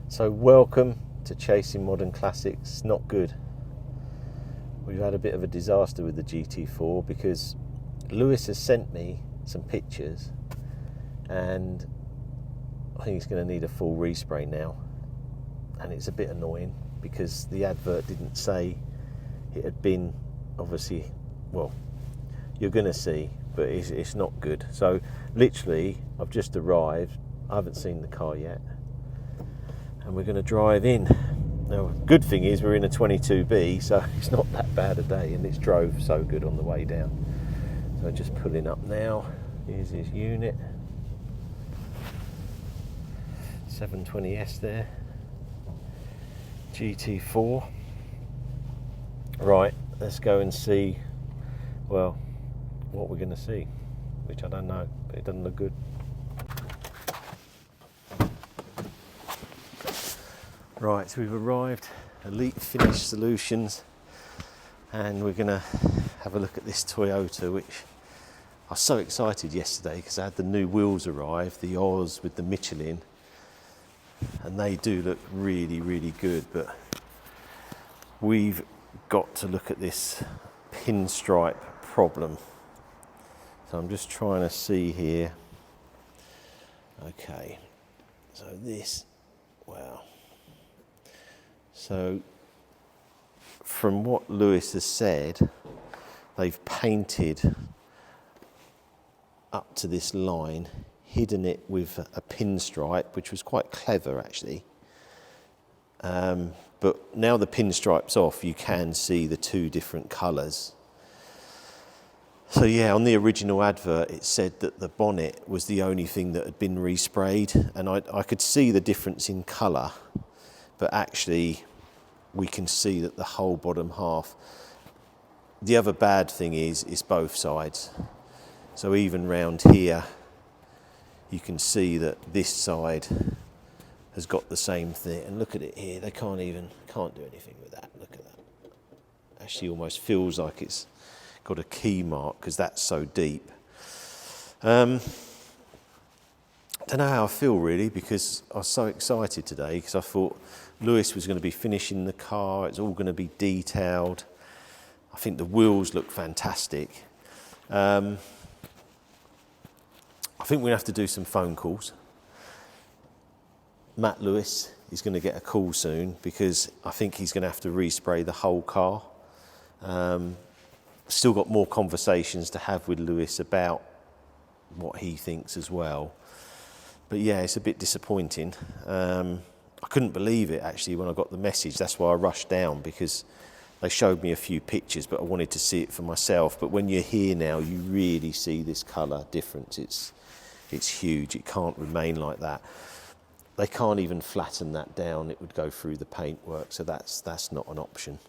So welcome to Chasing Modern Classics. Not good. We've had a bit of a disaster with the GT4 because Lewis has sent me some pictures and I think he's going to need a full respray now, and it's a bit annoying because the advert didn't say it had been, obviously, well, you're going to see, but it's not good. So literally I've just arrived, I haven't seen the car yet, and we're going to drive in. Now, good thing is we're in a 22B, so it's not that bad a day, and it's drove so good on the way down. So just pulling up now. Here's his unit. 720S there. GT4. Right, let's go and see, well, what we're going to see, which I don't know, but it doesn't look good. Right, so we've arrived, Elite Finish Solutions, and we're going to have a look at this Toyota, which I was so excited yesterday because I had the new wheels arrive, the Oz with the Michelin, and they do look really, really good, but we've got to look at this pinstripe problem. So I'm just trying to see here. Okay, so this, wow. So from what Lewis has said, they've painted up to this line, hidden it with a pinstripe, which was quite clever actually. But now the pinstripe's off, you can see the two different colours. So yeah, on the original advert it said that the bonnet was the only thing that had been resprayed, and I could see the difference in colour, but actually we can see that the whole bottom half. The other bad thing is both sides. So even round here you can see that this side has got the same thing, and look at it here, they can't do anything with that. Look at that, actually almost feels like it's got a key mark because that's so deep. I don't know how I feel really, because I was so excited today because I thought Lewis was going to be finishing the car, it's all going to be detailed. I think the wheels look fantastic. I think we'll have to do some phone calls. Matt Lewis is going to get a call soon because I think he's going to have to respray the whole car. Still got more conversations to have with Lewis about what he thinks as well. But yeah, it's a bit disappointing. I couldn't believe it actually when I got the message. That's why I rushed down, because they showed me a few pictures, but I wanted to see it for myself. But when you're here now, you really see this colour difference. It's huge. It can't remain like that. They can't even flatten that down. It would go through the paintwork, so that's not an option.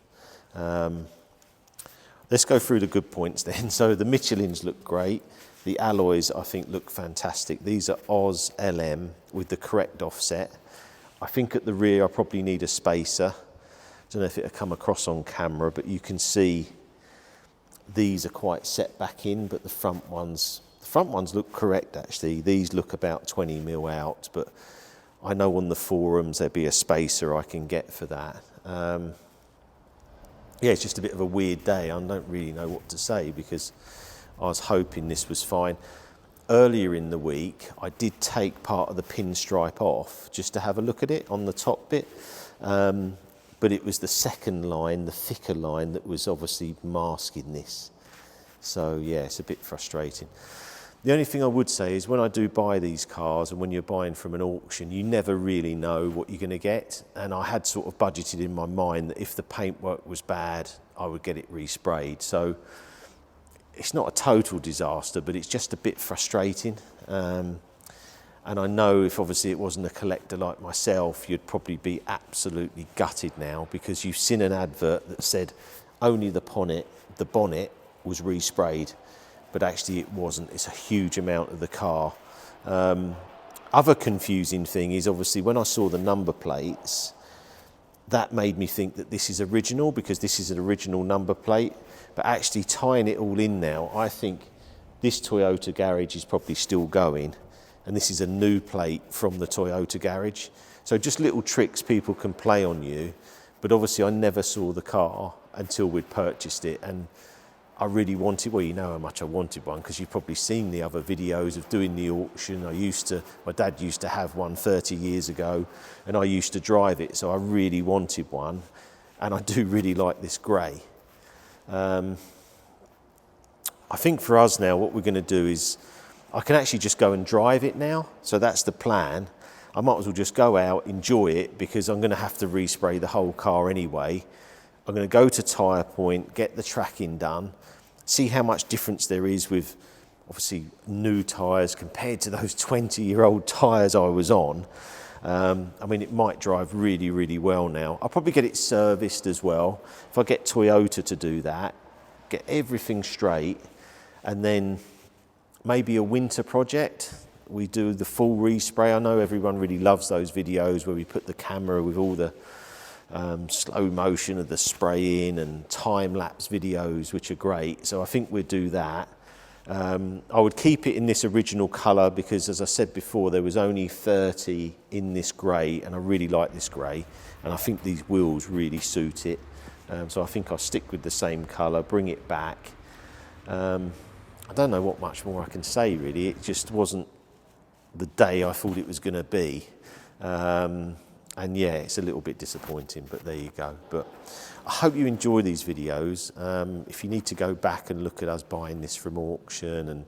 Let's go through the good points then. So the Michelins look great. The alloys, I think, look fantastic. These are Oz LM with the correct offset. I think at the rear I probably need a spacer. I don't know if it'll come across on camera, but you can see these are quite set back in, but the front ones look correct actually. These look about 20 mil out, but I know on the forums there'll be a spacer I can get for that. Yeah, it's just a bit of a weird day. I don't really know what to say because I was hoping this was fine. Earlier in the week, I did take part of the pinstripe off just to have a look at it on the top bit. But it was the second line, the thicker line, that was obviously masking this. So yeah, it's a bit frustrating. The only thing I would say is when I do buy these cars, and when you're buying from an auction, you never really know what you're going to get. And I had sort of budgeted in my mind that if the paintwork was bad, I would get it resprayed. So it's not a total disaster, but it's just a bit frustrating. And I know if obviously it wasn't a collector like myself, you'd probably be absolutely gutted now, because you've seen an advert that said only the bonnet was resprayed. But actually it wasn't. It's a huge amount of the car. Other confusing thing is obviously when I saw the number plates, that made me think that this is original because this is an original number plate. But actually tying it all in now, I think this Toyota garage is probably still going, and this is a new plate from the Toyota garage. So just little tricks people can play on you, but obviously I never saw the car until we'd purchased it, and I really wanted, well, you know how much I wanted one because you've probably seen the other videos of doing the auction. My dad used to have one 30 years ago, and I used to drive it, so I really wanted one, and I do really like this grey. I think for us now, what we're going to do is, I can actually just go and drive it now, so that's the plan. I might as well just go out, enjoy it, because I'm going to have to respray the whole car anyway. I'm going to go to Tyre Point, get the tracking done, see how much difference there is with obviously new tyres compared to those 20-year-old tyres I was on. I mean, it might drive really, really well now. I'll probably get it serviced as well. If I get Toyota to do that, get everything straight, and then maybe a winter project. We do the full respray. I know everyone really loves those videos where we put the camera with all the slow motion of the spray in and time-lapse videos, which are great. So I think we'll do that. I would keep it in this original colour because, as I said before, there was only 30 in this grey, and I really like this grey, and I think these wheels really suit it. So I think I'll stick with the same colour, bring it back. I don't know what much more I can say, really. It just wasn't the day I thought it was going to be. And yeah, it's a little bit disappointing, but there you go. But I hope you enjoy these videos. If you need to go back and look at us buying this from auction, and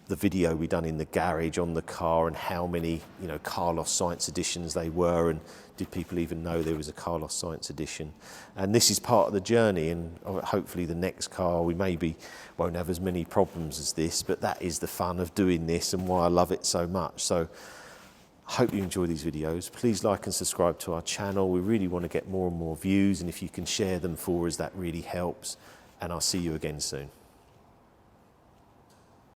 the video we done in the garage on the car, and how many, you know, Carlos Sainz editions they were, and did people even know there was a Carlos Sainz edition? And this is part of the journey, and hopefully the next car we maybe won't have as many problems as this, but that is the fun of doing this and why I love it so much. So I hope you enjoy these videos. Please like and subscribe to our channel. We really want to get more and more views, and if you can share them for us, that really helps. And I'll see you again soon.